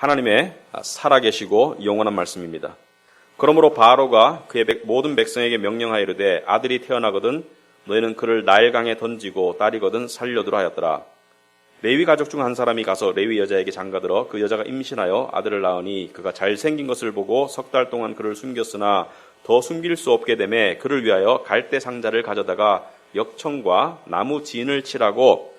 하나님의 살아계시고 영원한 말씀입니다. 그러므로 바로가 그의 모든 백성에게 명령하이르되 아들이 태어나거든 너희는 그를 나일강에 던지고 딸이거든 살려두라 하였더라. 레위 가족 중 한 사람이 가서 레위 여자에게 장가들어 그 여자가 임신하여 아들을 낳으니 그가 잘생긴 것을 보고 3달 동안 그를 숨겼으나 더 숨길 수 없게 되매 그를 위하여 갈대 상자를 가져다가 역청과 나무 진을 칠하고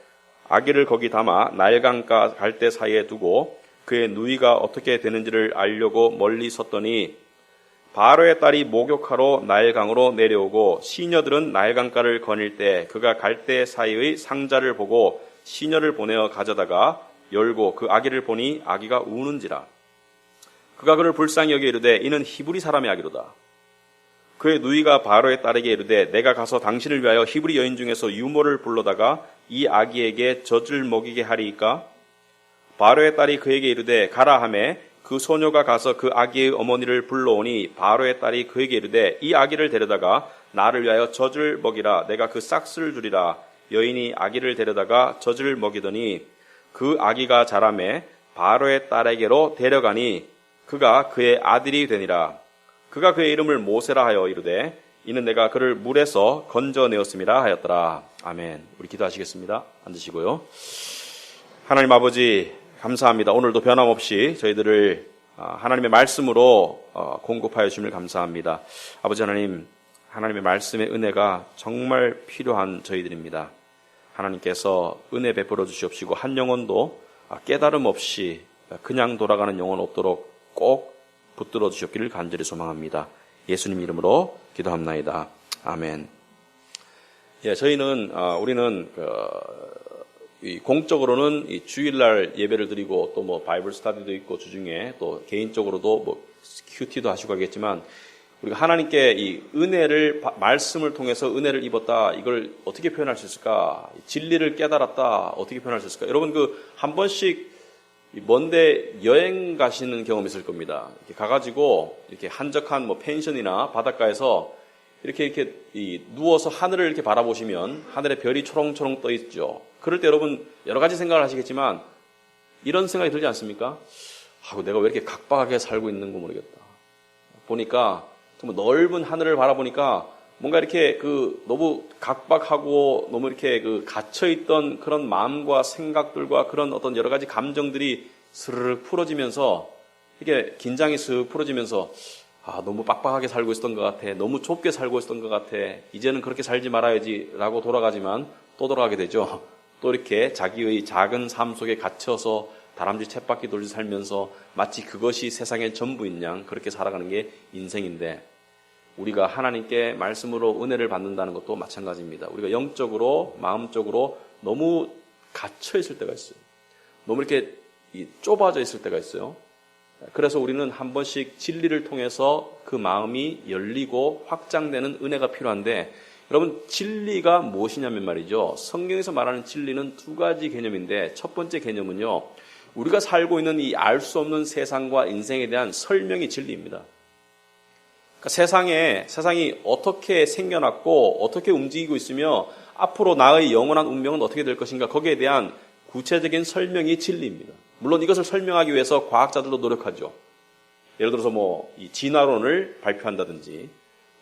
아기를 거기 담아 나일강과 갈대 사이에 두고 그의 누이가 어떻게 되는지를 알려고 멀리 섰더니 바로의 딸이 목욕하러 나일강으로 내려오고 시녀들은 나일강가를 거닐 때 그가 갈대 사이의 상자를 보고 시녀를 보내어 가져다가 열고 그 아기를 보니 아기가 우는지라. 그가 그를 불쌍히 여겨 이르되 이는 히브리 사람의 아기로다. 그의 누이가 바로의 딸에게 이르되 내가 가서 당신을 위하여 히브리 여인 중에서 유모를 불러다가 이 아기에게 젖을 먹이게 하리이까? 바로의 딸이 그에게 이르되 가라 하매 그 소녀가 가서 그 아기의 어머니를 불러오니 바로의 딸이 그에게 이르되 이 아기를 데려다가 나를 위하여 젖을 먹이라. 내가 그 싹스를 주리라. 여인이 아기를 데려다가 젖을 먹이더니 그 아기가 자라매 바로의 딸에게로 데려가니 그가 그의 아들이 되니라. 그가 그의 이름을 모세라 하여 이르되 이는 내가 그를 물에서 건져내었음이라 하였더라. 아멘. 우리 기도하시겠습니다. 앉으시고요. 하나님 아버지 감사합니다. 오늘도 변함없이 저희들을 하나님의 말씀으로 공급하여 주심을 감사합니다. 아버지 하나님, 하나님의 말씀의 은혜가 정말 필요한 저희들입니다. 하나님께서 은혜 베풀어 주시옵시고 한 영혼도 깨달음 없이 그냥 돌아가는 영혼 없도록 꼭 붙들어 주셨기를 간절히 소망합니다. 예수님 이름으로 기도합나이다. 아멘. 예, 우리는 공적으로는 이 주일날 예배를 드리고 또 뭐 바이블 스터디도 있고 주중에 또 개인적으로도 뭐 큐티도 하시고 하겠지만 우리가 하나님께 이 은혜를 말씀을 통해서 은혜를 입었다 이걸 어떻게 표현할 수 있을까? 진리를 깨달았다 어떻게 표현할 수 있을까? 여러분 한 번씩 먼데 여행 가시는 경험이 있을 겁니다. 이렇게 가가지고 이렇게 한적한 뭐 펜션이나 바닷가에서 이렇게 누워서 하늘을 이렇게 바라보시면 하늘에 별이 초롱초롱 떠 있죠. 그럴 때 여러분 여러 가지 생각을 하시겠지만 이런 생각이 들지 않습니까? 내가 왜 이렇게 각박하게 살고 있는 거 모르겠다. 보니까 정말 넓은 하늘을 바라보니까 뭔가 이렇게 너무 각박하고 너무 이렇게 갇혀있던 그런 마음과 생각들과 그런 어떤 여러 가지 감정들이 스르륵 풀어지면서 이게 긴장이 슥 풀어지면서 너무 빡빡하게 살고 있었던 것 같아. 너무 좁게 살고 있었던 것 같아. 이제는 그렇게 살지 말아야지 라고 돌아가지만 또 돌아가게 되죠. 또 이렇게 자기의 작은 삶 속에 갇혀서 다람쥐 쳇바퀴 돌듯 살면서 마치 그것이 세상의 전부인 양 그렇게 살아가는 게 인생인데 우리가 하나님께 말씀으로 은혜를 받는다는 것도 마찬가지입니다. 우리가 영적으로 마음적으로 너무 갇혀 있을 때가 있어요. 너무 이렇게 좁아져 있을 때가 있어요. 그래서 우리는 한 번씩 진리를 통해서 그 마음이 열리고 확장되는 은혜가 필요한데 여러분 진리가 무엇이냐면 말이죠. 성경에서 말하는 진리는 두 가지 개념인데 첫 번째 개념은요. 우리가 살고 있는 이 알 수 없는 세상과 인생에 대한 설명이 진리입니다. 그러니까 세상이 어떻게 생겨났고 어떻게 움직이고 있으며 앞으로 나의 영원한 운명은 어떻게 될 것인가 거기에 대한 구체적인 설명이 진리입니다. 물론 이것을 설명하기 위해서 과학자들도 노력하죠. 예를 들어서 이 진화론을 발표한다든지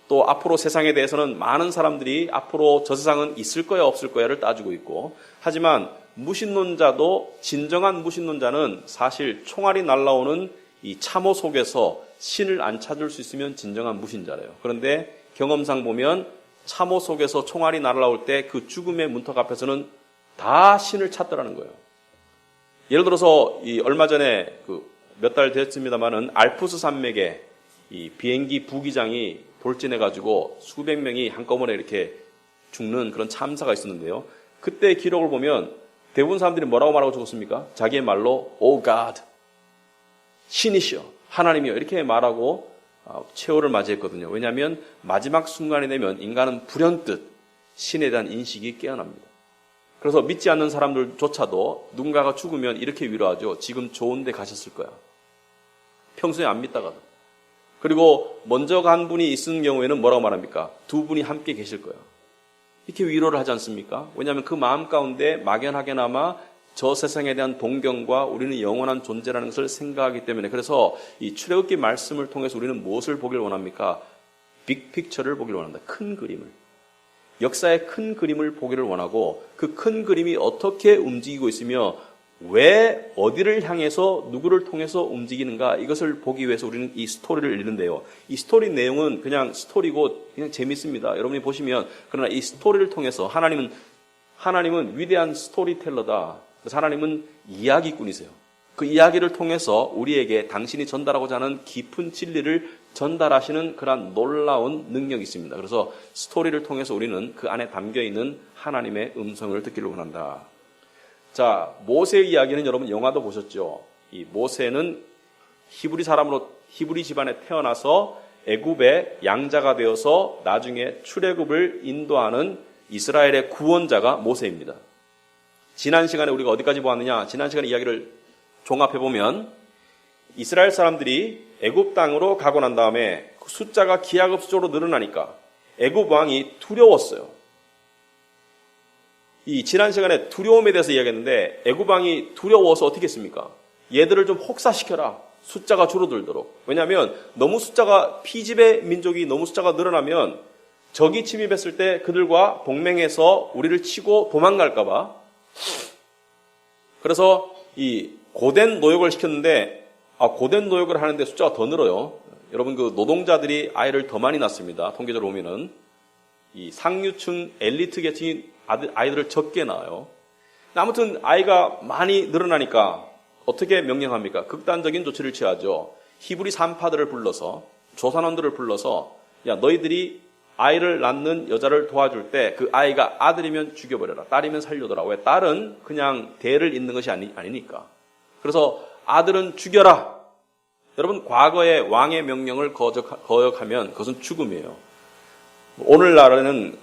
또 앞으로 세상에 대해서는 많은 사람들이 앞으로 저 세상은 있을 거야 없을 거야를 따지고 있고 하지만 무신론자도 진정한 무신론자는 사실 총알이 날아오는 이 참호 속에서 신을 안 찾을 수 있으면 진정한 무신자래요. 그런데 경험상 보면 참호 속에서 총알이 날아올 때 그 죽음의 문턱 앞에서는 다 신을 찾더라는 거예요. 예를 들어서 얼마 전에 몇 달 됐습니다만은 알프스 산맥에 이 비행기 부기장이 돌진해가지고 수백 명이 한꺼번에 이렇게 죽는 그런 참사가 있었는데요. 그때 기록을 보면 대부분 사람들이 뭐라고 말하고 죽었습니까? 자기의 말로 Oh God, 신이시여, 하나님이여 이렇게 말하고 최후를 맞이했거든요. 왜냐하면 마지막 순간이 되면 인간은 불현듯 신에 대한 인식이 깨어납니다. 그래서 믿지 않는 사람들조차도 누군가가 죽으면 이렇게 위로하죠. 지금 좋은 데 가셨을 거야. 평소에 안 믿다가도. 그리고 먼저 간 분이 있는 경우에는 뭐라고 말합니까? 두 분이 함께 계실 거야. 이렇게 위로를 하지 않습니까? 왜냐하면 그 마음 가운데 막연하게나마 저 세상에 대한 동경과 우리는 영원한 존재라는 것을 생각하기 때문에 그래서 이 출애굽기 말씀을 통해서 우리는 무엇을 보길 원합니까? 빅픽처를 보길 원한다. 큰 그림을. 역사의 큰 그림을 보기를 원하고 그 큰 그림이 어떻게 움직이고 있으며 왜 어디를 향해서 누구를 통해서 움직이는가 이것을 보기 위해서 우리는 이 스토리를 읽는데요. 이 스토리 내용은 그냥 스토리고 그냥 재밌습니다. 여러분이 보시면 그러나 이 스토리를 통해서 하나님은 위대한 스토리텔러다. 그래서 하나님은 이야기꾼이세요. 그 이야기를 통해서 우리에게 당신이 전달하고자 하는 깊은 진리를 전달하시는 그런 놀라운 능력이 있습니다. 그래서 스토리를 통해서 우리는 그 안에 담겨있는 하나님의 음성을 듣기를 원한다. 자, 모세의 이야기는 여러분 영화도 보셨죠? 이 모세는 히브리 집안에 태어나서 애굽의 양자가 되어서 나중에 출애굽을 인도하는 이스라엘의 구원자가 모세입니다. 지난 시간에 우리가 어디까지 보았느냐? 지난 시간에 이야기를 종합해보면 이스라엘 사람들이 애굽 땅으로 가고 난 다음에 그 숫자가 기하급수적으로 늘어나니까 애굽 왕이 두려웠어요. 이 지난 시간에 두려움에 대해서 이야기했는데 애굽 왕이 두려워서 어떻게 했습니까? 얘들을 좀 혹사시켜라. 숫자가 줄어들도록. 왜냐하면 너무 피지배 민족이 너무 숫자가 늘어나면 적이 침입했을 때 그들과 동맹해서 우리를 치고 도망갈까 봐. 그래서 이 고된 노역을 시켰는데 고된 노역을 하는데 숫자가 더 늘어요. 여러분 그 노동자들이 아이를 더 많이 낳습니다. 통계적으로 보면은 이 상류층 엘리트 계층이 아이들을 적게 낳아요. 아무튼 아이가 많이 늘어나니까 어떻게 명령합니까? 극단적인 조치를 취하죠. 히브리 산파들을 불러서 조산원들을 불러서 야 너희들이 아이를 낳는 여자를 도와줄 때 그 아이가 아들이면 죽여버려라. 딸이면 살려둬라. 왜? 딸은 그냥 대를 잇는 것이 아니니까. 그래서 아들은 죽여라. 여러분 과거에 왕의 명령을 거역하면 그것은 죽음이에요. 오늘날에는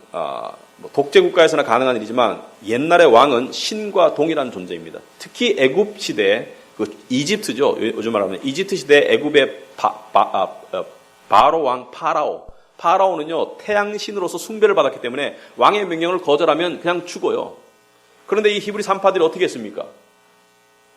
독재국가에서나 가능한 일이지만 옛날의 왕은 신과 동일한 존재입니다. 특히 애굽 시대, 이집트죠. 요즘 말하면 이집트 시대 애굽의 바로 왕 파라오는요 태양신으로서 숭배를 받았기 때문에 왕의 명령을 거절하면 그냥 죽어요. 그런데 이 히브리 산파들이 어떻게 했습니까?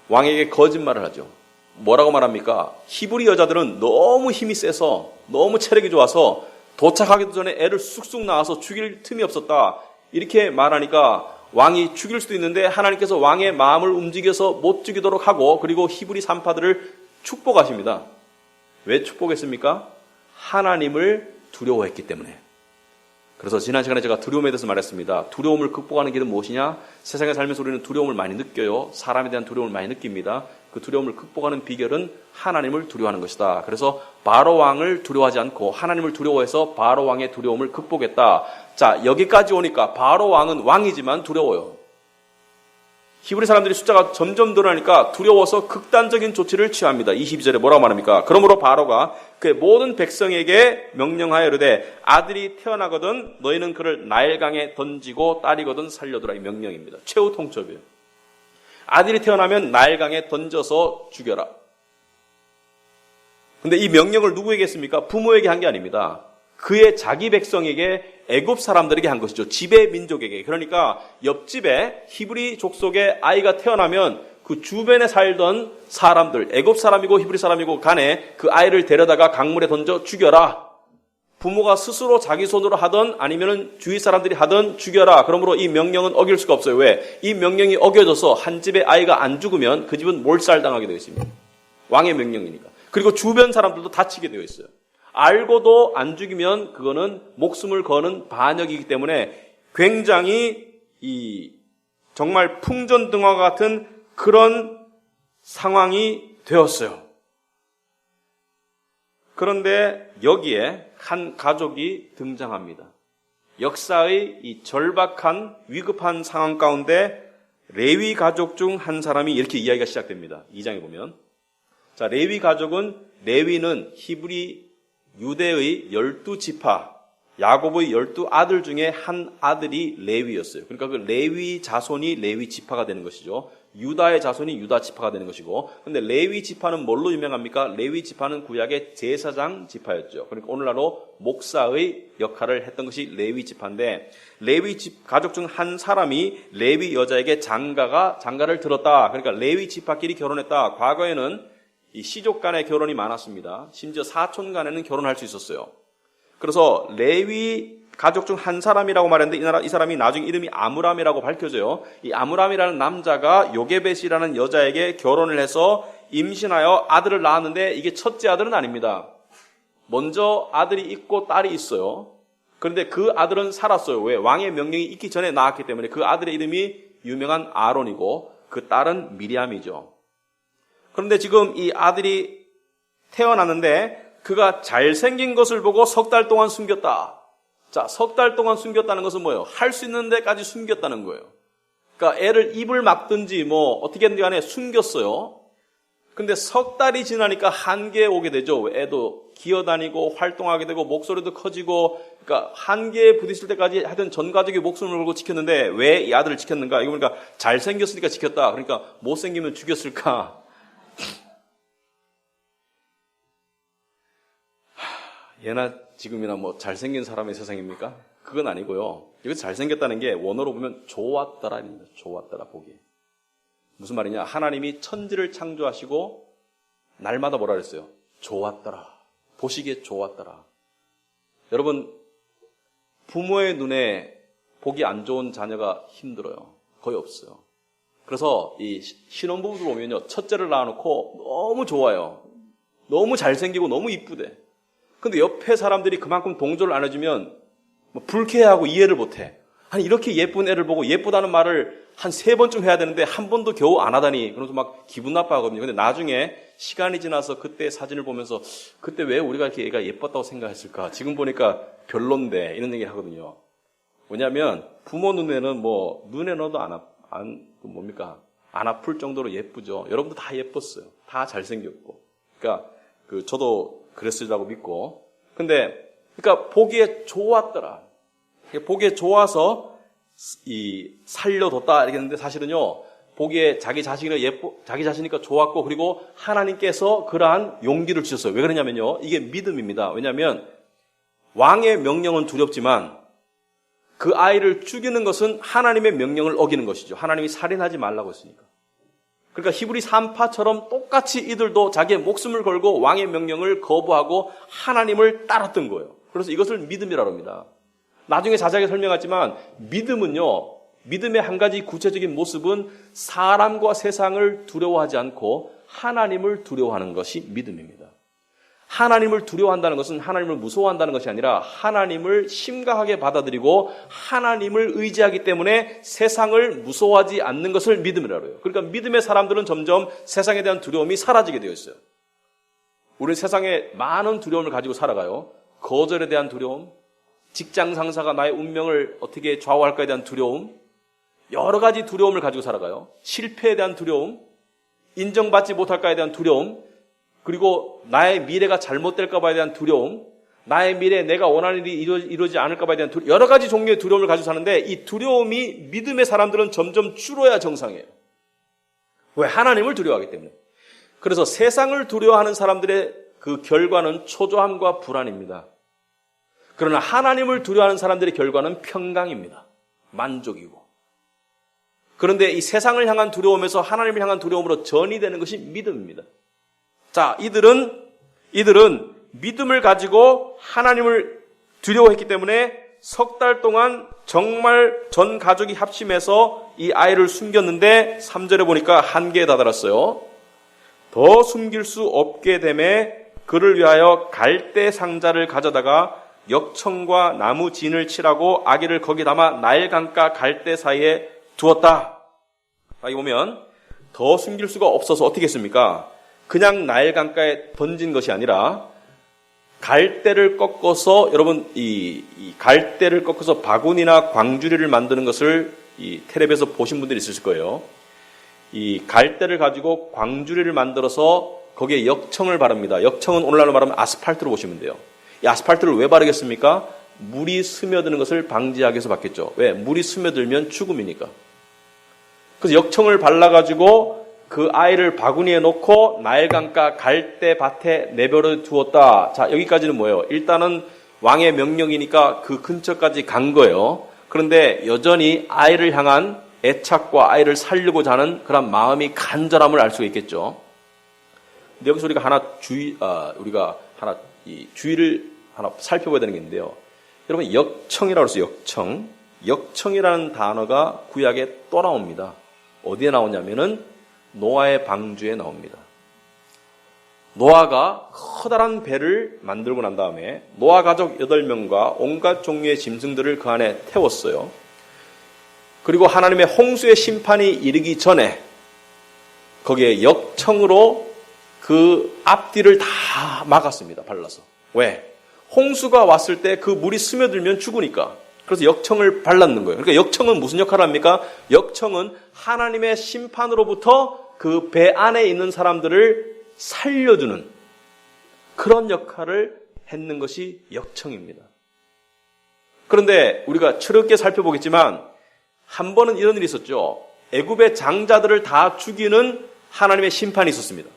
왕에게 거짓말을 하죠. 뭐라고 말합니까? 히브리 여자들은 너무 힘이 세서 너무 체력이 좋아서 도착하기도 전에 애를 쑥쑥 낳아서 죽일 틈이 없었다. 이렇게 말하니까 왕이 죽일 수도 있는데 하나님께서 왕의 마음을 움직여서 못 죽이도록 하고 그리고 히브리 산파들을 축복하십니다. 왜 축복했습니까? 하나님을 두려워했기 때문에. 그래서 지난 시간에 제가 두려움에 대해서 말했습니다. 두려움을 극복하는 길은 무엇이냐? 세상에 살면서 우리는 두려움을 많이 느껴요. 사람에 대한 두려움을 많이 느낍니다. 그 두려움을 극복하는 비결은 하나님을 두려워하는 것이다. 그래서 바로 왕을 두려워하지 않고 하나님을 두려워해서 바로 왕의 두려움을 극복했다. 자, 여기까지 오니까 바로 왕은 왕이지만 두려워요. 히브리 사람들이 숫자가 점점 늘어나니까 두려워서 극단적인 조치를 취합니다. 22절에 뭐라고 말합니까? 그러므로 바로가 그의 모든 백성에게 명령하여 이르되 아들이 태어나거든 너희는 그를 나일강에 던지고 딸이거든 살려두라. 이 명령입니다. 최후 통첩이에요. 아들이 태어나면 나일강에 던져서 죽여라. 근데 이 명령을 누구에게 했습니까? 부모에게 한 게 아닙니다. 그의 자기 백성에게 애굽 사람들에게 한 것이죠. 지배 민족에게. 그러니까 옆집에 히브리 족속의 아이가 태어나면 그 주변에 살던 사람들, 애굽 사람이고 히브리 사람이고 간에 그 아이를 데려다가 강물에 던져 죽여라. 부모가 스스로 자기 손으로 하던 아니면은 주위 사람들이 하던 죽여라. 그러므로 이 명령은 어길 수가 없어요. 왜? 이 명령이 어겨져서 한 집의 아이가 안 죽으면 그 집은 몰살당하게 되어 있습니다. 왕의 명령이니까. 그리고 주변 사람들도 다치게 되어 있어요. 알고도 안 죽이면 그거는 목숨을 거는 반역이기 때문에 굉장히 정말 풍전등화 같은 그런 상황이 되었어요. 그런데 여기에 한 가족이 등장합니다. 역사의 이 절박한 위급한 상황 가운데 레위 가족 중 한 사람이 이렇게 이야기가 시작됩니다. 2장에 보면 자, 레위 가족은 레위는 히브리 유대의 12지파, 야곱의 12아들 중에 한 아들이 레위였어요. 그러니까 그 레위 자손이 레위 지파가 되는 것이죠. 유다의 자손이 유다 지파가 되는 것이고, 근데 레위 지파는 뭘로 유명합니까? 레위 지파는 구약의 제사장 지파였죠. 그러니까 오늘날로 목사의 역할을 했던 것이 레위 지파인데, 레위 가족 중 한 사람이 레위 여자에게 장가를 들었다. 그러니까 레위 지파끼리 결혼했다. 과거에는 이 시족 간의 결혼이 많았습니다. 심지어 사촌 간에는 결혼할 수 있었어요. 그래서 레위 가족 중 한 사람이라고 말했는데 이 사람이 나중에 이름이 아므람이라고 밝혀져요. 이 아므람이라는 남자가 요게벳이라는 여자에게 결혼을 해서 임신하여 아들을 낳았는데 이게 첫째 아들은 아닙니다. 먼저 아들이 있고 딸이 있어요. 그런데 그 아들은 살았어요. 왜? 왕의 명령이 있기 전에 낳았기 때문에. 그 아들의 이름이 유명한 아론이고 그 딸은 미리암이죠. 그런데 지금 이 아들이 태어났는데 그가 잘생긴 것을 보고 석 달 동안 숨겼다. 자, 석 달 동안 숨겼다는 것은 뭐예요? 할 수 있는 데까지 숨겼다는 거예요. 그러니까 애를 입을 막든지 어떻게든지 간에 숨겼어요. 근데 석 달이 지나니까 한계에 오게 되죠. 애도 기어다니고 활동하게 되고 목소리도 커지고, 그러니까 한계에 부딪힐 때까지 하여튼 전 가족이 목숨을 걸고 지켰는데 왜 이 아들을 지켰는가? 이거 보니까 잘생겼으니까 지켰다. 그러니까 못생기면 죽였을까? 예나 지금이나 잘생긴 사람의 세상입니까? 그건 아니고요. 여기서 잘생겼다는 게 원어로 보면 좋았더라입니다. 좋았더라, 보기. 무슨 말이냐? 하나님이 천지를 창조하시고 날마다 뭐라 그랬어요? 좋았더라. 보시기에 좋았더라. 여러분, 부모의 눈에 보기 안 좋은 자녀가 힘들어요. 거의 없어요. 그래서 이 신혼부부들 보면요, 첫째를 낳아놓고 너무 좋아요. 너무 잘생기고 너무 이쁘대. 근데 옆에 사람들이 그만큼 동조를 안 해주면 불쾌하고 이해를 못해. 아니 이렇게 예쁜 애를 보고 예쁘다는 말을 한 3번쯤 해야 되는데 한 번도 겨우 안 하다니, 그러면서 막 기분 나빠하거든요. 근데 나중에 시간이 지나서 그때 사진을 보면서 그때 왜 우리가 이렇게 얘가 예뻤다고 생각했을까? 지금 보니까 별론데, 이런 얘기를 하거든요. 왜냐하면 부모 눈에는 눈에 넣어도 안 아플 정도로 예쁘죠. 여러분도 다 예뻤어요. 다 잘생겼고. 그러니까 저도 그랬으리라고 믿고. 근데 그러니까 보기에 좋았더라. 보기에 좋아서 살려뒀다 이렇게 했는데, 사실은요, 보기에 자기 자신이니까 좋았고, 그리고 하나님께서 그러한 용기를 주셨어요. 왜 그러냐면요, 이게 믿음입니다. 왜냐하면 왕의 명령은 두렵지만 그 아이를 죽이는 것은 하나님의 명령을 어기는 것이죠. 하나님이 살인하지 말라고 했으니까. 그러니까 히브리 3파처럼 똑같이 이들도 자기의 목숨을 걸고 왕의 명령을 거부하고 하나님을 따랐던 거예요. 그래서 이것을 믿음이라고 합니다. 나중에 자세하게 설명하지만 믿음은요, 믿음의 한 가지 구체적인 모습은 사람과 세상을 두려워하지 않고 하나님을 두려워하는 것이 믿음입니다. 하나님을 두려워한다는 것은 하나님을 무서워한다는 것이 아니라 하나님을 심각하게 받아들이고 하나님을 의지하기 때문에 세상을 무서워하지 않는 것을 믿음이라고 해요. 그러니까 믿음의 사람들은 점점 세상에 대한 두려움이 사라지게 되어 있어요. 우리는 세상에 많은 두려움을 가지고 살아가요. 거절에 대한 두려움, 직장 상사가 나의 운명을 어떻게 좌우할까에 대한 두려움, 여러 가지 두려움을 가지고 살아가요. 실패에 대한 두려움, 인정받지 못할까에 대한 두려움, 그리고 나의 미래가 잘못될까 봐에 대한 두려움, 나의 미래에 내가 원하는 일이 이루어지지 않을까 봐에 대한 두려움, 여러 가지 종류의 두려움을 가지고 사는데 이 두려움이 믿음의 사람들은 점점 줄어야 정상이에요. 왜? 하나님을 두려워하기 때문에. 그래서 세상을 두려워하는 사람들의 그 결과는 초조함과 불안입니다. 그러나 하나님을 두려워하는 사람들의 결과는 평강입니다. 만족이고. 그런데 이 세상을 향한 두려움에서 하나님을 향한 두려움으로 전이 되는 것이 믿음입니다. 자, 이들은 믿음을 가지고 하나님을 두려워했기 때문에 석 달 동안 정말 전 가족이 합심해서 이 아이를 숨겼는데 3절에 보니까 한계에 다다랐어요. 더 숨길 수 없게 되매 그를 위하여 갈대 상자를 가져다가 역청과 나무 진을 칠하고 아기를 거기 담아 나일강가 갈대 사이에 두었다. 여기 보면 더 숨길 수가 없어서 어떻게 했습니까? 그냥 나일강가에 던진 것이 아니라 갈대를 꺾어서, 여러분 이 갈대를 꺾어서 바구니나 광주리를 만드는 것을 이 텔레비에서 보신 분들이 있으실 거예요. 이 갈대를 가지고 광주리를 만들어서 거기에 역청을 바릅니다. 역청은 오늘날로 말하면 아스팔트로 보시면 돼요. 이 아스팔트를 왜 바르겠습니까? 물이 스며드는 것을 방지하기 위해서 받겠죠. 왜? 물이 스며들면 죽음이니까. 그래서 역청을 발라가지고 그 아이를 바구니에 놓고 나일강가 갈대밭에 내버려 두었다. 자, 여기까지는 뭐예요? 일단은 왕의 명령이니까 그 근처까지 간 거예요. 그런데 여전히 아이를 향한 애착과 아이를 살리고자 하는 그런 마음이 간절함을 알 수가 있겠죠. 근데 여기서 우리가 주의를 하나 살펴봐야 되는 게 있는데요. 여러분, 역청이라고 해서 역청이라는 단어가 구약에 또 나옵니다. 어디에 나오냐면은 노아의 방주에 나옵니다. 노아가 커다란 배를 만들고 난 다음에 노아 가족 8명과 온갖 종류의 짐승들을 그 안에 태웠어요. 그리고 하나님의 홍수의 심판이 이르기 전에 거기에 역청으로 그 앞뒤를 다 막았습니다. 발라서. 왜? 홍수가 왔을 때 그 물이 스며들면 죽으니까. 그래서 역청을 발랐는 거예요. 그러니까 역청은 무슨 역할을 합니까? 역청은 하나님의 심판으로부터 그 배 안에 있는 사람들을 살려주는 그런 역할을 했는 것이 역청입니다. 그런데 우리가 철없게 살펴보겠지만 한 번은 이런 일이 있었죠. 애굽의 장자들을 다 죽이는 하나님의 심판이 있었습니다.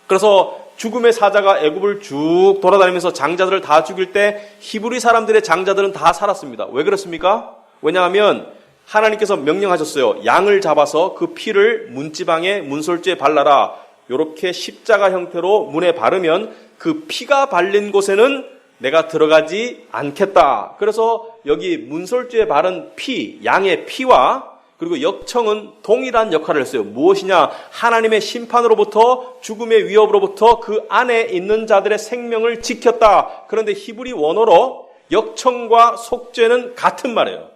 그래서 죽음의 사자가 애굽을 쭉 돌아다니면서 장자들을 다 죽일 때 히브리 사람들의 장자들은 다 살았습니다. 왜 그렇습니까? 왜냐하면 하나님께서 명령하셨어요. 양을 잡아서 그 피를 문지방에 문설주에 발라라. 이렇게 십자가 형태로 문에 바르면 그 피가 발린 곳에는 내가 들어가지 않겠다. 그래서 여기 문설주에 바른 피, 양의 피와 그리고 역청은 동일한 역할을 했어요. 무엇이냐? 하나님의 심판으로부터 죽음의 위협으로부터 그 안에 있는 자들의 생명을 지켰다. 그런데 히브리 원어로 역청과 속죄는 같은 말이에요.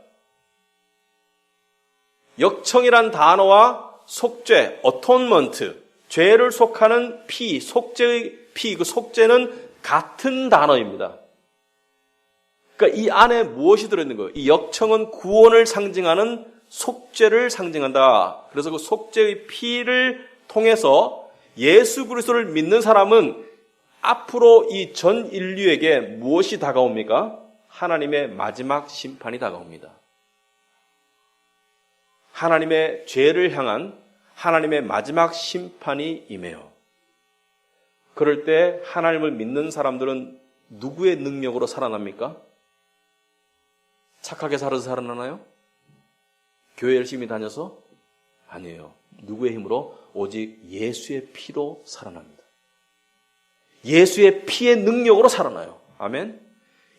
역청이란 단어와 속죄, atonement, 죄를 속하는 피, 속죄의 피, 그 속죄는 같은 단어입니다. 그러니까 이 안에 무엇이 들어있는 거예요? 이 역청은 구원을 상징하는 속죄를 상징한다. 그래서 그 속죄의 피를 통해서 예수 그리스도를 믿는 사람은 앞으로 이 전 인류에게 무엇이 다가옵니까? 하나님의 마지막 심판이 다가옵니다. 하나님의 죄를 향한 하나님의 마지막 심판이 임해요. 그럴 때 하나님을 믿는 사람들은 누구의 능력으로 살아납니까? 착하게 살아서 살아나나요? 교회 열심히 다녀서? 아니에요. 누구의 힘으로? 오직 예수의 피로 살아납니다. 예수의 피의 능력으로 살아나요. 아멘?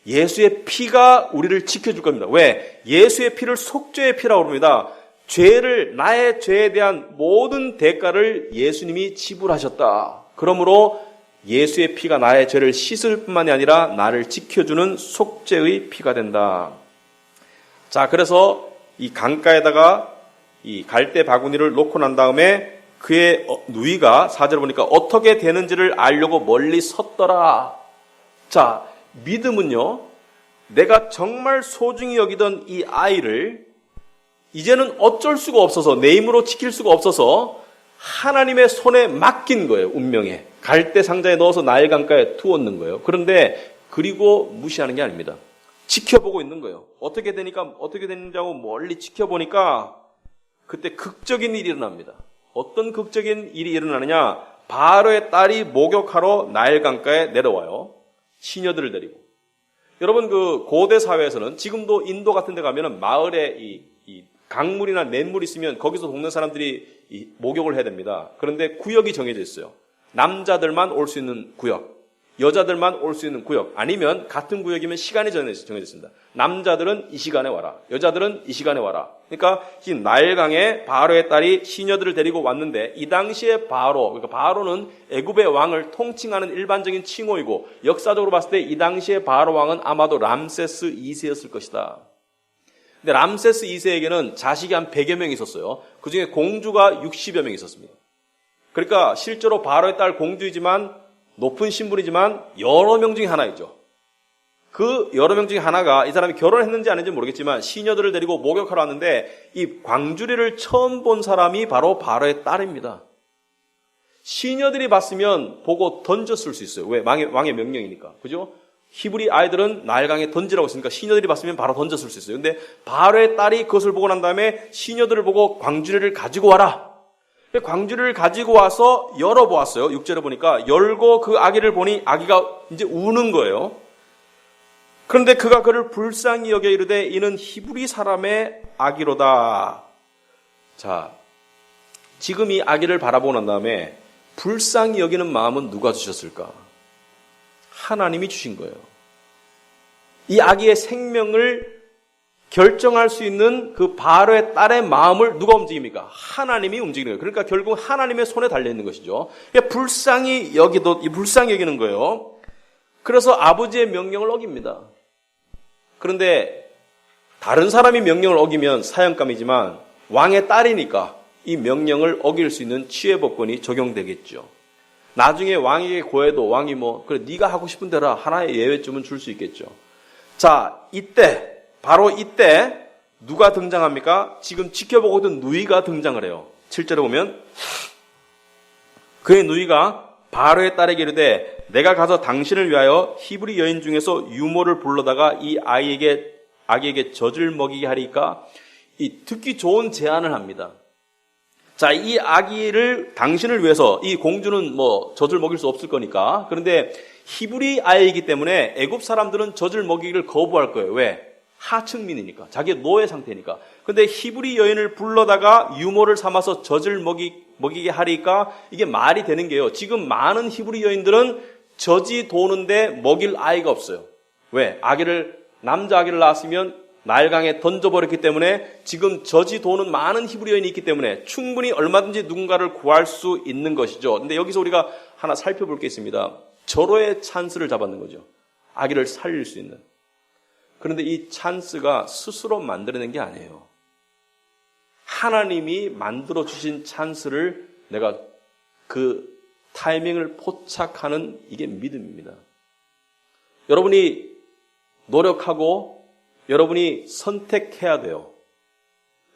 예수의 피가 우리를 지켜줄 겁니다. 왜? 예수의 피를 속죄의 피라고 합니다. 나의 죄에 대한 모든 대가를 예수님이 지불하셨다. 그러므로 예수의 피가 나의 죄를 씻을 뿐만이 아니라 나를 지켜주는 속죄의 피가 된다. 자, 그래서 이 강가에다가 이 갈대 바구니를 놓고 난 다음에 그의 누이가 4절을 보니까 어떻게 되는지를 알려고 멀리 섰더라. 자, 믿음은요, 내가 정말 소중히 여기던 이 아이를 이제는 어쩔 수가 없어서 내 힘으로 지킬 수가 없어서 하나님의 손에 맡긴 거예요. 운명에. 갈대 상자에 넣어서 나일 강가에 두었는 거예요. 그런데 그리고 무시하는 게 아닙니다. 지켜보고 있는 거예요. 어떻게 되는지 하고 멀리 지켜보니까 그때 극적인 일이 일어납니다. 어떤 극적인 일이 일어나느냐? 바로의 딸이 목욕하러 나일 강가에 내려와요. 시녀들을 데리고. 여러분, 그 고대 사회에서는 지금도 인도 같은 데 가면은 마을에 이 강물이나 냇물이 있으면 거기서 동네 사람들이 목욕을 해야 됩니다. 그런데 구역이 정해져 있어요. 남자들만 올 수 있는 구역, 여자들만 올 수 있는 구역, 아니면 같은 구역이면 시간이 정해져 있습니다. 남자들은 이 시간에 와라, 여자들은 이 시간에 와라. 그러니까 이 나일강에 바로의 딸이 시녀들을 데리고 왔는데 이 당시에 그러니까 바로는 애굽의 왕을 통칭하는 일반적인 칭호이고 역사적으로 봤을 때 이 당시에 바로 왕은 아마도 람세스 2세였을 것이다. 근데 람세스 2세에게는 자식이 한 100여 명이 있었어요. 그중에 공주가 60여 명이 있었습니다. 그러니까 실제로 바로의 딸 공주이지만 높은 신분이지만 여러 명 중에 하나이죠. 그 여러 명 중에 하나가 이 사람이 결혼했는지 아닌지 모르겠지만 시녀들을 데리고 목욕하러 왔는데 이 광주리를 처음 본 사람이 바로 바로의 딸입니다. 시녀들이 봤으면 보고 던졌을 수 있어요. 왜? 왕의 명령이니까. 그죠? 히브리 아이들은 나일강에 던지라고 했으니까 시녀들이 봤으면 바로 던졌을 수 있어요. 근데 바로의 딸이 그것을 보고 난 다음에 시녀들을 보고 광주리를 가지고 와라. 광주리를 가지고 와서 열어보았어요. 6절에 보니까 열고 그 아기를 보니 아기가 이제 우는 거예요. 그런데 그가 그를 불쌍히 여겨 이르되 이는 히브리 사람의 아기로다. 자, 지금 이 아기를 바라보고 난 다음에 불쌍히 여기는 마음은 누가 주셨을까? 하나님이 주신 거예요. 이 아기의 생명을 결정할 수 있는 그 바로의 딸의 마음을 누가 움직입니까? 하나님이 움직이는 거예요. 그러니까 결국 하나님의 손에 달려있는 것이죠. 불쌍히 여기는 거예요. 그래서 아버지의 명령을 어깁니다. 그런데 다른 사람이 명령을 어기면 사형감이지만 왕의 딸이니까 이 명령을 어길 수 있는 치외법권이 적용되겠죠. 나중에 왕에게 고해도 왕이 그래 네가 하고 싶은 대로 하나의 예외쯤은 줄 수 있겠죠. 자, 바로 이때 누가 등장합니까? 지금 지켜보고 있던 누이가 등장을 해요. 7절에 보면 그의 누이가 바로의 딸에게 이르되 내가 가서 당신을 위하여 히브리 여인 중에서 유모를 불러다가 이 아기에게 젖을 먹이게 하리까? 이 듣기 좋은 제안을 합니다. 자, 이 아기를 당신을 위해서, 이 공주는 젖을 먹일 수 없을 거니까. 그런데 히브리 아이이기 때문에 애굽 사람들은 젖을 먹이기를 거부할 거예요. 왜? 하층민이니까. 자기의 노예 상태니까. 근데 히브리 여인을 불러다가 유모를 삼아서 젖을 먹이게 하리까? 이게 말이 되는 게요. 지금 많은 히브리 여인들은 젖이 도는데 먹일 아이가 없어요. 왜? 남자 아기를 낳았으면 나일강에 던져버렸기 때문에 지금 젖이 도는 많은 히브리 여인이 있기 때문에 충분히 얼마든지 누군가를 구할 수 있는 것이죠. 근데 여기서 우리가 하나 살펴볼 게 있습니다. 절호의 찬스를 잡았는 거죠. 아기를 살릴 수 있는. 그런데 이 찬스가 스스로 만들어낸 게 아니에요. 하나님이 만들어주신 찬스를 내가 그 타이밍을 포착하는 이게 믿음입니다. 여러분이 노력하고 여러분이 선택해야 돼요.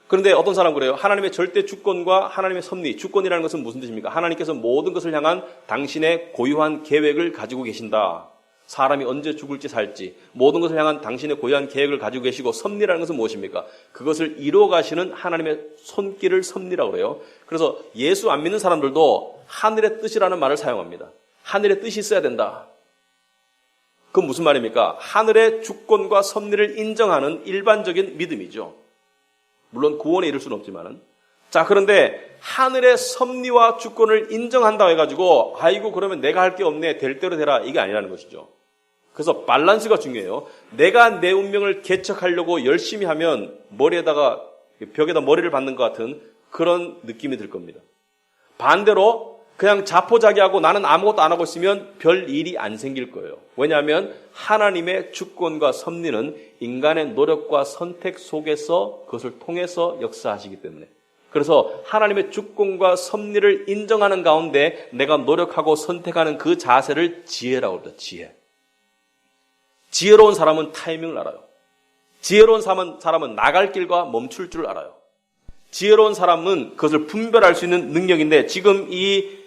그런데 어떤 사람은 그래요. 하나님의 절대 주권과 하나님의 섭리, 주권이라는 것은 무슨 뜻입니까? 하나님께서 모든 것을 향한 당신의 고유한 계획을 가지고 계신다. 사람이 언제 죽을지 살지 모든 것을 향한 당신의 고유한 계획을 가지고 계시고 섭리라는 것은 무엇입니까? 그것을 이루어가시는 하나님의 손길을 섭리라고 그래요. 그래서 예수 안 믿는 사람들도 하늘의 뜻이라는 말을 사용합니다. 하늘의 뜻이 있어야 된다. 그건 무슨 말입니까? 하늘의 주권과 섭리를 인정하는 일반적인 믿음이죠. 물론 구원에 이를 수는 없지만은. 자, 그런데 하늘의 섭리와 주권을 인정한다고 해가지고 아이고 그러면 내가 할 게 없네 될 대로 되라 이게 아니라는 것이죠. 그래서 밸런스가 중요해요. 내가 내 운명을 개척하려고 열심히 하면 벽에다 머리를 박는 것 같은 그런 느낌이 들 겁니다. 반대로 그냥 자포자기하고 나는 아무것도 안 하고 있으면 별 일이 안 생길 거예요. 왜냐하면 하나님의 주권과 섭리는 인간의 노력과 선택 속에서 그것을 통해서 역사하시기 때문에. 그래서 하나님의 주권과 섭리를 인정하는 가운데 내가 노력하고 선택하는 그 자세를 지혜라고 합니다. 지혜. 지혜로운 사람은 타이밍을 알아요. 지혜로운 사람은 나갈 길과 멈출 줄 알아요. 지혜로운 사람은 그것을 분별할 수 있는 능력인데 지금 이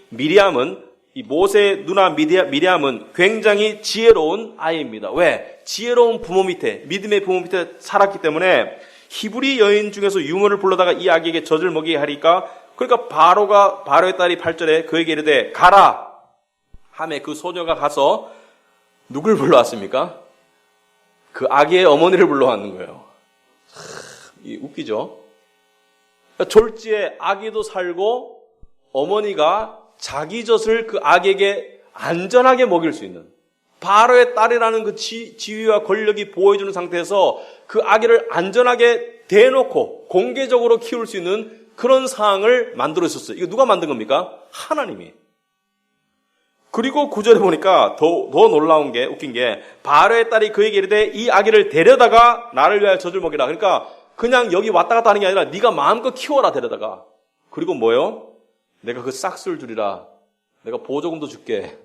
모세의 누나 미리암은 굉장히 지혜로운 아이입니다. 왜? 지혜로운 부모 밑에, 믿음의 부모 밑에 살았기 때문에 히브리 여인 중에서 유모를 불러다가 이 아기에게 젖을 먹이게 하리까? 그러니까 바로의 딸이 8절에 그에게 이르되 가라! 하매 그 소녀가 가서 누굴 불러왔습니까? 그 아기의 어머니를 불러왔는 거예요. 웃기죠? 졸지에 아기도 살고 어머니가 자기 젖을 그 아기에게 안전하게 먹일 수 있는 바로의 딸이라는 그 지위와 권력이 보호해주는 상태에서 그 아기를 안전하게 대놓고 공개적으로 키울 수 있는 그런 상황을 만들어줬어요. 이거 누가 만든 겁니까? 하나님이. 그리고 9절에 보니까 더 놀라운 게 웃긴 게 바로의 딸이 그에게 이르되 이 아기를 데려다가 나를 위하여 젖을 먹이라. 그러니까 그냥 여기 왔다 갔다 하는 게 아니라 네가 마음껏 키워라 데려다가. 그리고 뭐요? 내가 그 싹쓸 주리라. 내가 보조금도 줄게.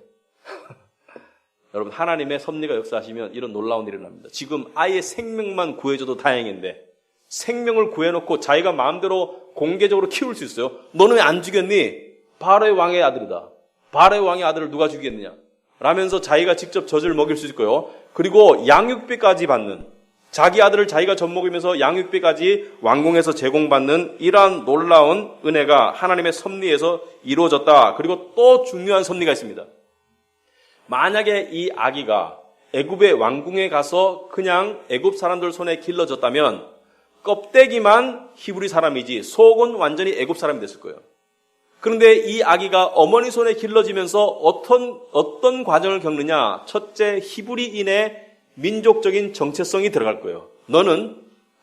여러분 하나님의 섭리가 역사하시면 이런 놀라운 일이 납니다. 지금 아이의 생명만 구해줘도 다행인데 생명을 구해놓고 자기가 마음대로 공개적으로 키울 수 있어요. 너는 왜 안 죽였니? 바로의 왕의 아들이다. 바로의 왕의 아들을 누가 죽이겠느냐? 라면서 자기가 직접 젖을 먹일 수 있고요. 그리고 양육비까지 받는, 자기 아들을 자기가 젖먹이면서 양육비까지 왕궁에서 제공받는 이러한 놀라운 은혜가 하나님의 섭리에서 이루어졌다. 그리고 또 중요한 섭리가 있습니다. 만약에 이 아기가 애굽의 왕궁에 가서 그냥 애굽 사람들 손에 길러졌다면 껍데기만 히브리 사람이지 속은 완전히 애굽 사람이 됐을 거예요. 그런데 이 아기가 어머니 손에 길러지면서 어떤 과정을 겪느냐? 첫째, 히브리인의 민족적인 정체성이 들어갈 거예요. 너는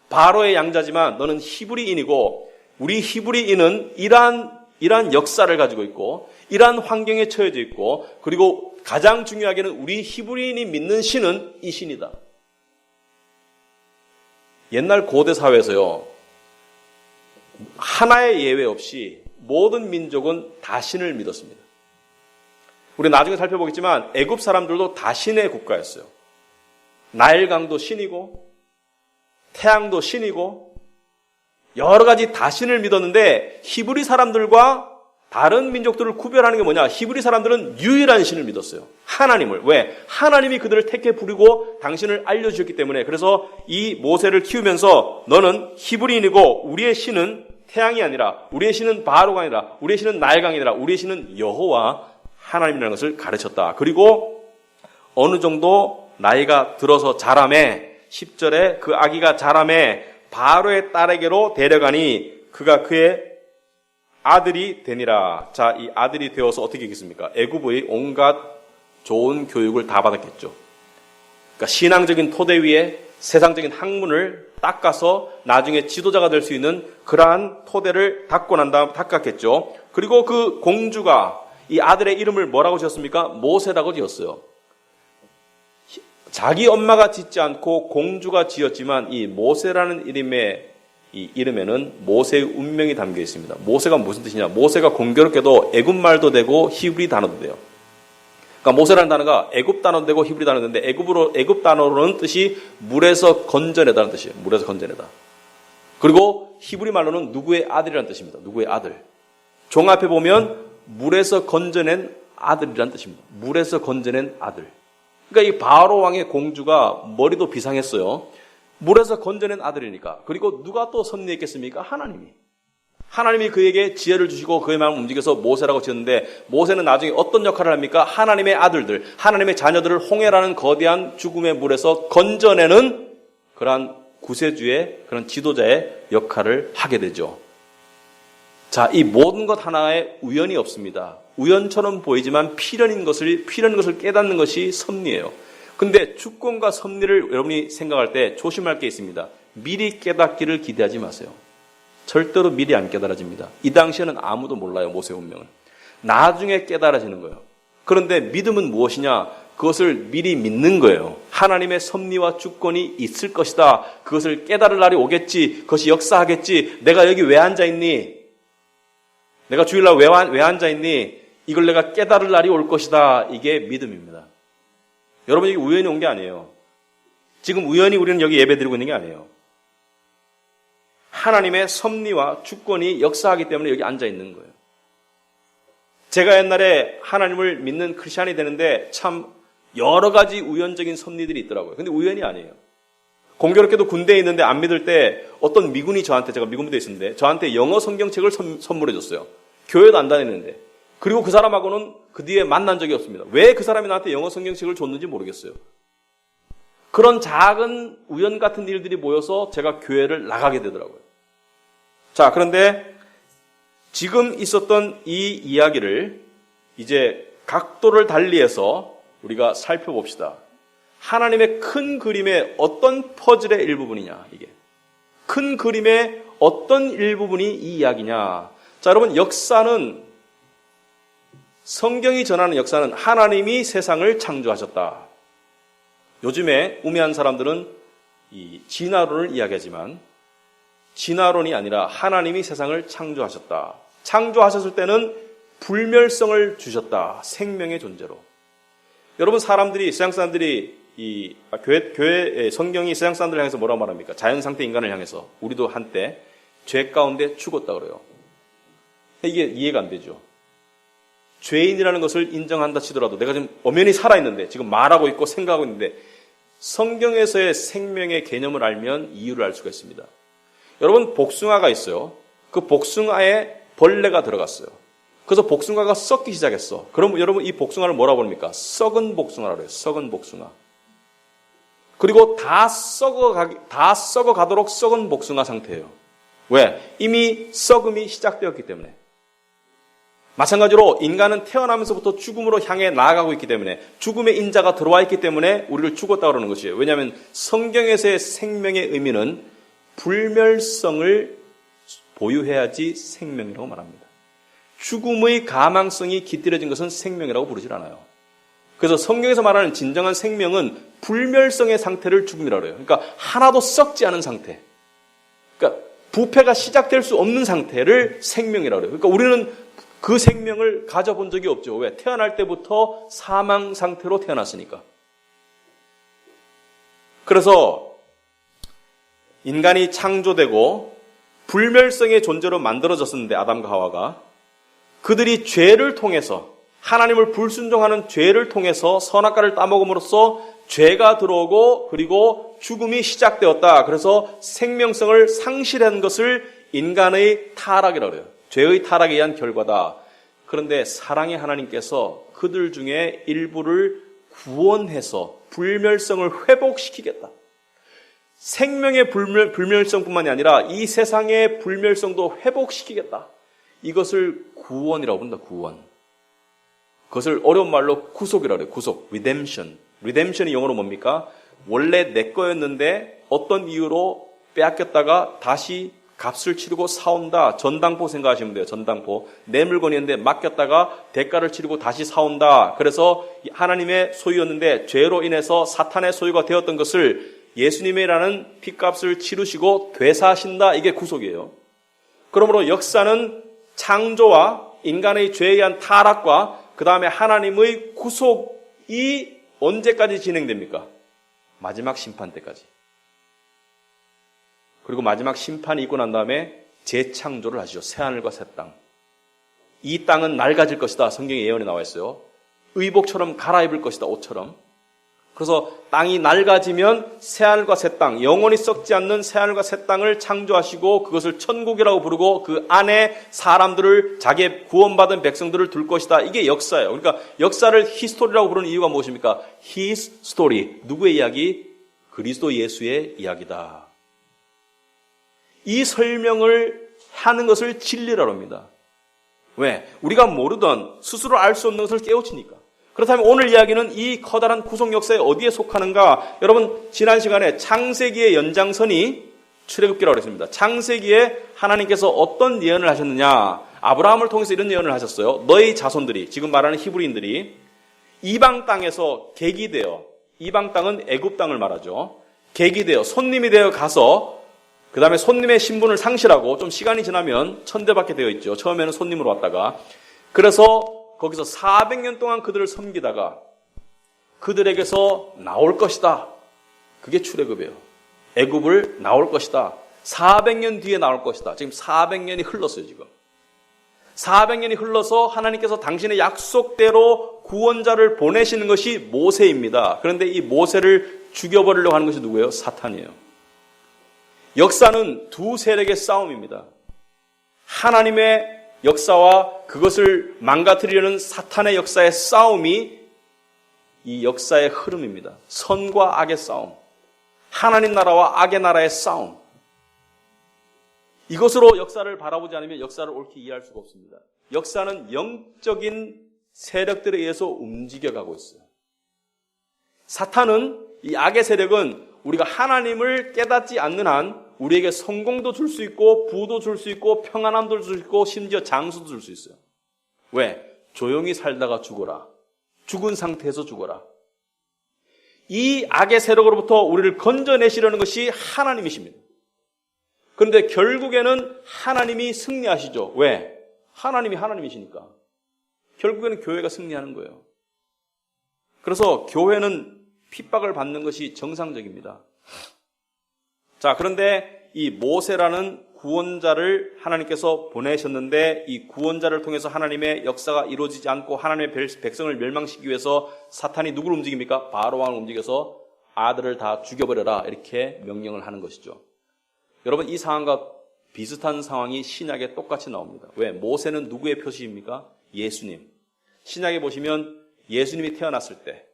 바로의 양자지만 너는 히브리인이고, 우리 히브리인은 이러한 역사를 가지고 있고 이러한 환경에 처해져 있고, 그리고 가장 중요하게는 우리 히브리인이 믿는 신은 이 신이다. 옛날 고대 사회에서요, 하나의 예외 없이 모든 민족은 다신을 믿었습니다. 우리 나중에 살펴보겠지만 애굽 사람들도 다신의 국가였어요. 나일강도 신이고 태양도 신이고 여러 가지 다신을 믿었는데, 히브리 사람들과 다른 민족들을 구별하는 게 뭐냐? 히브리 사람들은 유일한 신을 믿었어요. 하나님을. 왜? 하나님이 그들을 택해 부르고 당신을 알려주셨기 때문에. 그래서 이 모세를 키우면서 너는 히브리인이고 우리의 신은 태양이 아니라, 우리의 신은 바로가 아니라, 우리의 신은 나일강이 아니라 우리의 신은 여호와 하나님이라는 것을 가르쳤다. 그리고 어느 정도 나이가 들어서 자라매, 10절에 그 아기가 자라매 바로의 딸에게로 데려가니 그가 그의 아들이 되니라. 자, 이 아들이 되어서 어떻게 했겠습니까? 애굽의 온갖 좋은 교육을 다 받았겠죠. 그러니까 신앙적인 토대 위에 세상적인 학문을 닦아서 나중에 지도자가 될 수 있는 그러한 토대를 닦았겠죠. 그리고 그 공주가 이 아들의 이름을 뭐라고 지었습니까? 모세라고 지었어요. 자기 엄마가 짓지 않고 공주가 지었지만 이 모세라는 이 이름에는 모세의 운명이 담겨 있습니다. 모세가 무슨 뜻이냐? 모세가 공교롭게도 애굽 말도 되고 히브리 단어도 돼요. 그러니까 모세라는 단어가 애굽 단어도 되고 히브리 단어도 되는데, 애굽 단어로는 뜻이 물에서 건져내다는 뜻이에요. 물에서 건져내다. 그리고 히브리 말로는 누구의 아들이라는 뜻입니다. 누구의 아들. 종 앞에 보면 물에서 건져낸 아들이라는 뜻입니다. 물에서 건져낸 아들. 그러니까 이 바로 왕의 공주가 머리도 비상했어요. 물에서 건져낸 아들이니까. 그리고 누가 또 섭리했겠습니까? 하나님이 그에게 지혜를 주시고 그의 마음을 움직여서 모세라고 지었는데, 모세는 나중에 어떤 역할을 합니까? 하나님의 아들들, 하나님의 자녀들을 홍해라는 거대한 죽음의 물에서 건져내는 그러한 구세주의, 그런 지도자의 역할을 하게 되죠. 자, 이 모든 것 하나에 우연이 없습니다. 우연처럼 보이지만 필연인 것을 깨닫는 것이 섭리예요. 근데 주권과 섭리를 여러분이 생각할 때 조심할 게 있습니다. 미리 깨닫기를 기대하지 마세요. 절대로 미리 안 깨달아집니다. 이 당시에는 아무도 몰라요, 모세의 운명을. 나중에 깨달아지는 거예요. 그런데 믿음은 무엇이냐? 그것을 미리 믿는 거예요. 하나님의 섭리와 주권이 있을 것이다. 그것을 깨달을 날이 오겠지. 그것이 역사하겠지. 내가 여기 왜 앉아있니? 내가 주일날 왜 앉아있니? 이걸 내가 깨달을 날이 올 것이다. 이게 믿음입니다. 여러분, 이게 우연히 온 게 아니에요. 지금 우연히 우리는 여기 예배드리고 있는 게 아니에요. 하나님의 섭리와 주권이 역사하기 때문에 여기 앉아 있는 거예요. 제가 옛날에 하나님을 믿는 크리스찬이 되는데 참 여러 가지 우연적인 섭리들이 있더라고요. 근데 우연이 아니에요. 공교롭게도 군대에 있는데 안 믿을 때 어떤 미군이 저한테, 제가 미군부대에 있었는데 저한테 영어 성경책을 선물해 줬어요. 교회도 안 다니는데. 그리고 그 사람하고는 그 뒤에 만난 적이 없습니다. 왜 그 사람이 나한테 영어 성경책을 줬는지 모르겠어요. 그런 작은 우연 같은 일들이 모여서 제가 교회를 나가게 되더라고요. 자, 그런데 지금 있었던 이 이야기를 이제 각도를 달리해서 우리가 살펴봅시다. 하나님의 큰 그림의 어떤 퍼즐의 일부분이냐, 이게. 큰 그림의 어떤 일부분이 이 이야기냐. 자, 여러분, 성경이 전하는 역사는 하나님이 세상을 창조하셨다. 요즘에 우매한 사람들은 이 진화론을 이야기하지만 진화론이 아니라 하나님이 세상을 창조하셨다. 창조하셨을 때는 불멸성을 주셨다. 생명의 존재로. 여러분, 세상 사람들이 교회 성경이 세상 사람들을 향해서 뭐라고 말합니까? 자연 상태 인간을 향해서 우리도 한때 죄 가운데 죽었다 그래요. 이게 이해가 안 되죠. 죄인이라는 것을 인정한다 치더라도 내가 지금 엄연히 살아있는데 지금 말하고 있고 생각하고 있는데 성경에서의 생명의 개념을 알면 이유를 알 수가 있습니다. 여러분 복숭아가 있어요. 그 복숭아에 벌레가 들어갔어요. 그래서 복숭아가 썩기 시작했어. 그럼 여러분 이 복숭아를 뭐라고 부릅니까? 썩은 복숭아라고 해요. 썩은 복숭아. 그리고 다 썩어가도록 썩은 복숭아 상태예요. 왜? 이미 썩음이 시작되었기 때문에. 마찬가지로 인간은 태어나면서부터 죽음으로 향해 나아가고 있기 때문에 죽음의 인자가 들어와 있기 때문에 우리를 죽었다 그러는 것이에요. 왜냐하면 성경에서의 생명의 의미는 불멸성을 보유해야지 생명이라고 말합니다. 죽음의 가망성이 깃들여진 것은 생명이라고 부르질 않아요. 그래서 성경에서 말하는 진정한 생명은 불멸성의 상태를 죽음이라고 해요. 그러니까 하나도 썩지 않은 상태. 그러니까 부패가 시작될 수 없는 상태를 생명이라고 해요. 그러니까 우리는 그 생명을 가져본 적이 없죠. 왜? 태어날 때부터 사망 상태로 태어났으니까. 그래서 인간이 창조되고 불멸성의 존재로 만들어졌었는데 아담과 하와가 그들이 죄를 통해서 하나님을 불순종하는 죄를 통해서 선악과를 따먹음으로써 죄가 들어오고 그리고 죽음이 시작되었다. 그래서 생명성을 상실한 것을 인간의 타락이라고 해요. 죄의 타락에 의한 결과다. 그런데 사랑의 하나님께서 그들 중에 일부를 구원해서 불멸성을 회복시키겠다. 생명의 불멸성뿐만이 아니라 이 세상의 불멸성도 회복시키겠다. 이것을 구원이라고 부른다. 구원. 그것을 어려운 말로 구속이라고 해요. 구속. redemption. redemption이 영어로 뭡니까? 원래 내 거였는데 어떤 이유로 빼앗겼다가 다시 값을 치르고 사온다. 전당포 생각하시면 돼요. 전당포. 내 물건이었는데 맡겼다가 대가를 치르고 다시 사온다. 그래서 하나님의 소유였는데 죄로 인해서 사탄의 소유가 되었던 것을 예수님이라는 핏값을 치르시고 되사하신다. 이게 구속이에요. 그러므로 역사는 창조와 인간의 죄에 의한 타락과 그 다음에 하나님의 구속이 언제까지 진행됩니까? 마지막 심판 때까지. 그리고 마지막 심판이 있고 난 다음에 재창조를 하시죠. 새하늘과 새 땅. 이 땅은 낡아질 것이다. 성경에 예언이 나와 있어요. 의복처럼 갈아입을 것이다. 옷처럼. 그래서 땅이 낡아지면 새하늘과 새 땅, 영원히 썩지 않는 새하늘과 새 땅을 창조하시고 그것을 천국이라고 부르고 그 안에 사람들을 자기의 구원받은 백성들을 둘 것이다. 이게 역사예요. 그러니까 역사를 히스토리라고 부르는 이유가 무엇입니까? His story. 누구의 이야기? 그리스도 예수의 이야기다. 이 설명을 하는 것을 진리라고 합니다. 왜? 우리가 모르던 스스로 알 수 없는 것을 깨우치니까. 그렇다면 오늘 이야기는 이 커다란 구속 역사에 어디에 속하는가? 여러분 지난 시간에 창세기의 연장선이 출애굽기라고 했습니다. 창세기에 하나님께서 어떤 예언을 하셨느냐? 아브라함을 통해서 이런 예언을 하셨어요. 너희 자손들이, 지금 말하는 히브리인들이 이방 땅에서 객이 되어, 이방 땅은 애굽 땅을 말하죠. 객이 되어 손님이 되어 가서 그 다음에 손님의 신분을 상실하고 좀 시간이 지나면 천대받게 되어 있죠. 처음에는 손님으로 왔다가. 그래서 거기서 400년 동안 그들을 섬기다가 그들에게서 나올 것이다. 그게 출애굽이에요. 애굽을 나올 것이다. 400년 뒤에 나올 것이다. 지금 400년이 흘렀어요. 지금 400년이 흘러서 하나님께서 당신의 약속대로 구원자를 보내시는 것이 모세입니다. 그런데 이 모세를 죽여버리려고 하는 것이 누구예요? 사탄이에요. 역사는 두 세력의 싸움입니다. 하나님의 역사와 그것을 망가뜨리려는 사탄의 역사의 싸움이 이 역사의 흐름입니다. 선과 악의 싸움. 하나님 나라와 악의 나라의 싸움. 이것으로 역사를 바라보지 않으면 역사를 옳게 이해할 수가 없습니다. 역사는 영적인 세력들에 의해서 움직여가고 있어요. 사탄은, 이 악의 세력은 우리가 하나님을 깨닫지 않는 한 우리에게 성공도 줄 수 있고 부도 줄 수 있고 평안함도 줄 수 있고 심지어 장수도 줄 수 있어요. 왜? 조용히 살다가 죽어라. 죽은 상태에서 죽어라. 이 악의 세력으로부터 우리를 건져내시려는 것이 하나님이십니다. 그런데 결국에는 하나님이 승리하시죠. 왜? 하나님이 하나님이시니까. 결국에는 교회가 승리하는 거예요. 그래서 교회는 핍박을 받는 것이 정상적입니다. 자, 그런데 이 모세라는 구원자를 하나님께서 보내셨는데 이 구원자를 통해서 하나님의 역사가 이루어지지 않고 하나님의 백성을 멸망시키기 위해서 사탄이 누구를 움직입니까? 바로왕을 움직여서 아들을 다 죽여버려라 이렇게 명령을 하는 것이죠. 여러분 이 상황과 비슷한 상황이 신약에 똑같이 나옵니다. 왜? 모세는 누구의 표시입니까? 예수님. 신약에 보시면 예수님이 태어났을 때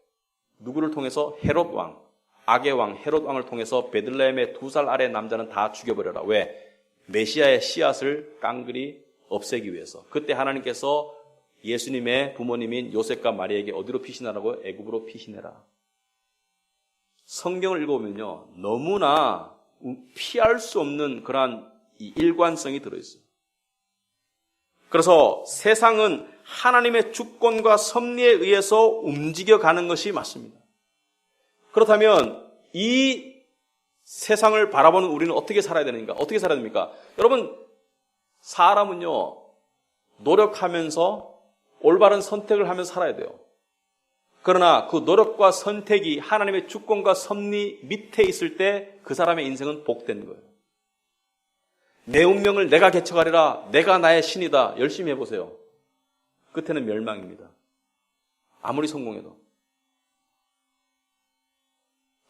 누구를 통해서? 헤롯 왕, 악의 왕 헤롯 왕을 통해서 베들레헴의 2살 아래 남자는 다 죽여버려라. 왜? 메시아의 씨앗을 깡그리 없애기 위해서. 그때 하나님께서 예수님의 부모님인 요셉과 마리아에게 어디로 피신하라고? 애굽으로 피신해라. 성경을 읽어보면요, 너무나 피할 수 없는 그러한 이 일관성이 들어있어요. 그래서 세상은 하나님의 주권과 섭리에 의해서 움직여가는 것이 맞습니다. 그렇다면 이 세상을 바라보는 우리는 어떻게 살아야 되는가? 어떻게 살아야 됩니까? 여러분, 사람은요, 노력하면서 올바른 선택을 하면서 살아야 돼요. 그러나 그 노력과 선택이 하나님의 주권과 섭리 밑에 있을 때 그 사람의 인생은 복된 거예요. 내 운명을 내가 개척하리라. 내가 나의 신이다. 열심히 해보세요. 끝에는 멸망입니다. 아무리 성공해도.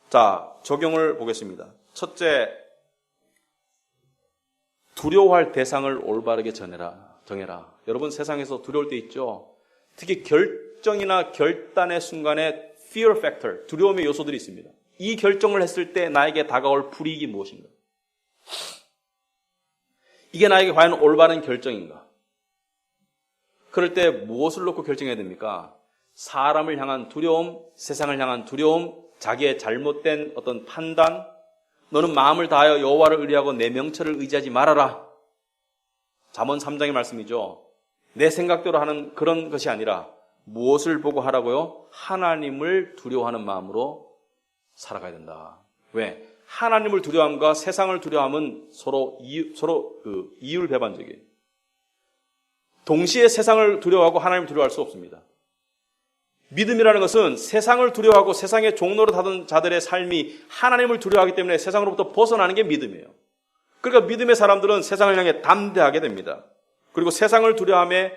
자, 적용을 보겠습니다. 첫째, 두려워할 대상을 올바르게 정해라. 여러분 세상에서 두려울 때 있죠. 특히 결정이나 결단의 순간에 fear factor, 두려움의 요소들이 있습니다. 이 결정을 했을 때 나에게 다가올 불이익이 무엇인가? 이게 나에게 과연 올바른 결정인가? 그럴 때 무엇을 놓고 결정해야 됩니까? 사람을 향한 두려움, 세상을 향한 두려움, 자기의 잘못된 어떤 판단, 너는 마음을 다하여 여호와를 의뢰하고 내 명철을 의지하지 말아라. 잠언 3장의 말씀이죠. 내 생각대로 하는 그런 것이 아니라 무엇을 보고 하라고요? 하나님을 두려워하는 마음으로 살아가야 된다. 왜? 하나님을 두려워함과 세상을 두려워함은 서로 이율 배반적이에요. 동시에 세상을 두려워하고 하나님을 두려워할 수 없습니다. 믿음이라는 것은 세상을 두려워하고 세상의 종로로 하던 자들의 삶이 하나님을 두려워하기 때문에 세상으로부터 벗어나는 게 믿음이에요. 그러니까 믿음의 사람들은 세상을 향해 담대하게 됩니다. 그리고 세상을 두려워함의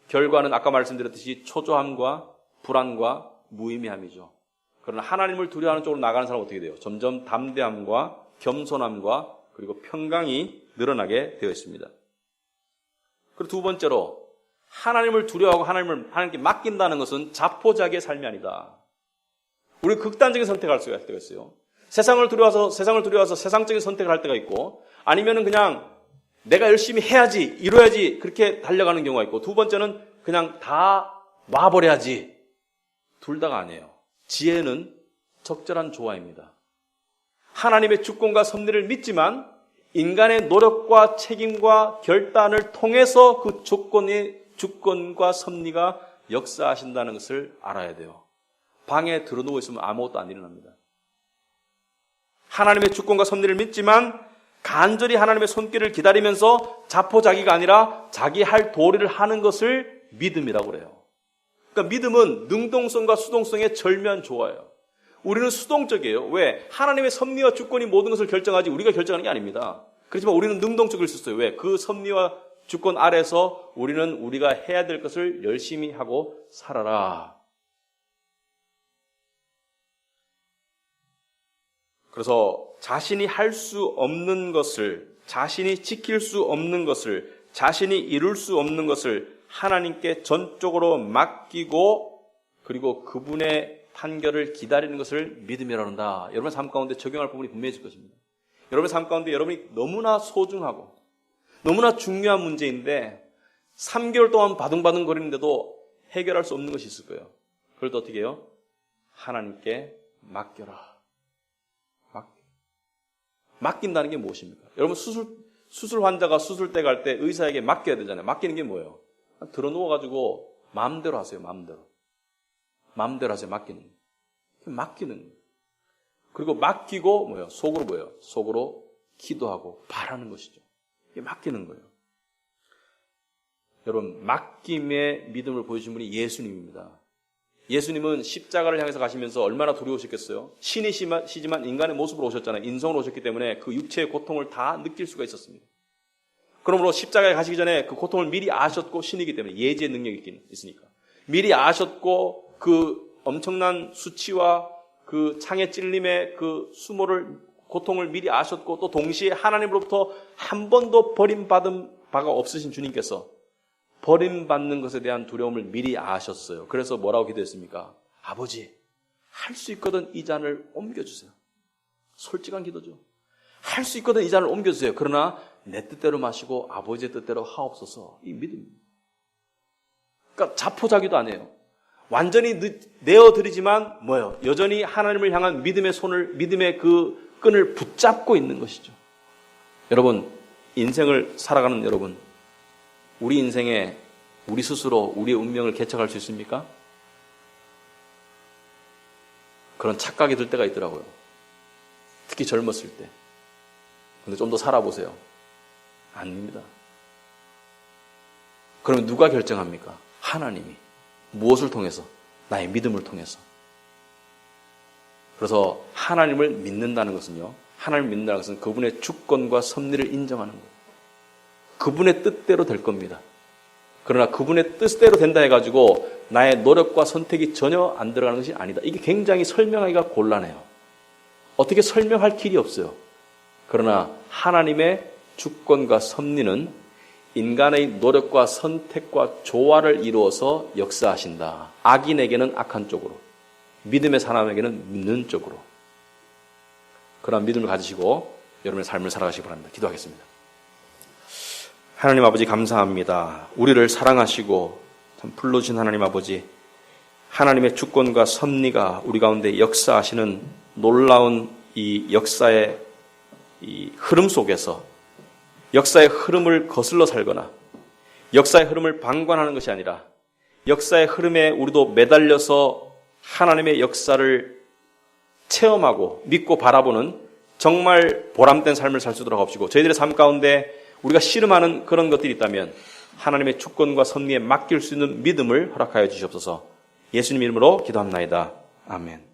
결과는 아까 말씀드렸듯이 초조함과 불안과 무의미함이죠. 그러나 하나님을 두려워하는 쪽으로 나가는 사람은 어떻게 돼요? 점점 담대함과 겸손함과 그리고 평강이 늘어나게 되어 있습니다. 그리고 두 번째로 하나님을 두려워하고 하나님께 맡긴다는 것은 자포자기의 삶이 아니다. 우리는 극단적인 선택을 할 수가 있어요. 세상을 두려워서 세상적인 선택을 할 때가 있고, 아니면은 그냥 내가 열심히 해야지, 이뤄야지 그렇게 달려가는 경우가 있고, 두 번째는 그냥 다 놔버려야지. 둘 다가 아니에요. 지혜는 적절한 조화입니다. 하나님의 주권과 섭리를 믿지만 인간의 노력과 책임과 결단을 통해서 그 주권과 섭리가 역사하신다는 것을 알아야 돼요. 방에 들어누워 있으면 아무것도 안 일어납니다. 하나님의 주권과 섭리를 믿지만 간절히 하나님의 손길을 기다리면서 자포자기가 아니라 자기 할 도리를 하는 것을 믿음이라고 그래요. 그러니까 믿음은 능동성과 수동성의 절묘한 조화예요. 우리는 수동적이에요. 왜? 하나님의 섭리와 주권이 모든 것을 결정하지 우리가 결정하는 게 아닙니다. 그렇지만 우리는 능동적일 수 있어요. 왜? 그 섭리와 주권 아래서 우리는 우리가 해야 될 것을 열심히 하고 살아라. 그래서 자신이 할 수 없는 것을, 자신이 지킬 수 없는 것을, 자신이 이룰 수 없는 것을 하나님께 전적으로 맡기고 그리고 그분의 판결을 기다리는 것을 믿음이라고 한다. 여러분의 삶 가운데 적용할 부분이 분명히 있을 것입니다. 여러분의 삶 가운데 여러분이 너무나 소중하고 너무나 중요한 문제인데 3개월 동안 바둥바둥 거리는데도 해결할 수 없는 것이 있을 거예요. 그럴 때 어떻게 해요? 하나님께 맡겨라. 맡긴다는 게 무엇입니까? 여러분 수술 환자가 수술대 갈 때 의사에게 맡겨야 되잖아요. 맡기는 게 뭐예요? 들어 누워가지고 마음대로 하세요. 마음대로 하세요. 맡기는 거예요. 그리고 맡기고 뭐예요? 속으로 기도하고 바라는 것이죠. 이게 맡기는 거예요. 여러분, 맡김의 믿음을 보여주신 분이 예수님입니다. 예수님은 십자가를 향해서 가시면서 얼마나 두려우셨겠어요? 신이시지만 인간의 모습으로 오셨잖아요. 인성으로 오셨기 때문에 그 육체의 고통을 다 느낄 수가 있었습니다. 그러므로 십자가에 가시기 전에 그 고통을 미리 아셨고 신이기 때문에 예지의 능력이 있으니까 미리 아셨고 그 엄청난 수치와 그 창에 찔림의 그 수모를 고통을 미리 아셨고 또 동시에 하나님으로부터 한 번도 버림받은 바가 없으신 주님께서 버림받는 것에 대한 두려움을 미리 아셨어요. 그래서 뭐라고 기도했습니까? 아버지, 할 수 있거든 이 잔을 옮겨주세요. 솔직한 기도죠. 할 수 있거든 이 잔을 옮겨주세요. 그러나 내 뜻대로 마시고 아버지의 뜻대로 하옵소서. 이 믿음입니다. 그러니까 자포자기도 안 해요. 완전히 내어드리지만 뭐예요? 여전히 하나님을 향한 믿음의 손을, 믿음의 그 끈을 붙잡고 있는 것이죠. 여러분, 인생을 살아가는 여러분, 우리 인생에 우리 스스로 우리의 운명을 개척할 수 있습니까? 그런 착각이 들 때가 있더라고요. 특히 젊었을 때. 근데 좀 더 살아보세요. 아닙니다. 그러면 누가 결정합니까? 하나님이. 무엇을 통해서? 나의 믿음을 통해서. 그래서 하나님을 믿는다는 것은요, 하나님을 믿는다는 것은 그분의 주권과 섭리를 인정하는 거예요. 그분의 뜻대로 될 겁니다. 그러나 그분의 뜻대로 된다 해가지고 나의 노력과 선택이 전혀 안 들어가는 것이 아니다. 이게 굉장히 설명하기가 곤란해요. 어떻게 설명할 길이 없어요. 그러나 하나님의 주권과 섭리는 인간의 노력과 선택과 조화를 이루어서 역사하신다. 악인에게는 악한 쪽으로, 믿음의 사람에게는 믿는 쪽으로. 그런 믿음을 가지시고 여러분의 삶을 살아가시기 바랍니다. 기도하겠습니다. 하나님 아버지 감사합니다. 우리를 사랑하시고 참 불러주신 하나님 아버지, 하나님의 주권과 섭리가 우리 가운데 역사하시는 놀라운 이 역사의 이 흐름 속에서 역사의 흐름을 거슬러 살거나 역사의 흐름을 방관하는 것이 아니라 역사의 흐름에 우리도 매달려서 하나님의 역사를 체험하고 믿고 바라보는 정말 보람된 삶을 살 수 있도록 하옵시고, 저희들의 삶 가운데 우리가 씨름하는 그런 것들이 있다면 하나님의 주권과 섭리에 맡길 수 있는 믿음을 허락하여 주시옵소서. 예수님 이름으로 기도합나이다. 아멘.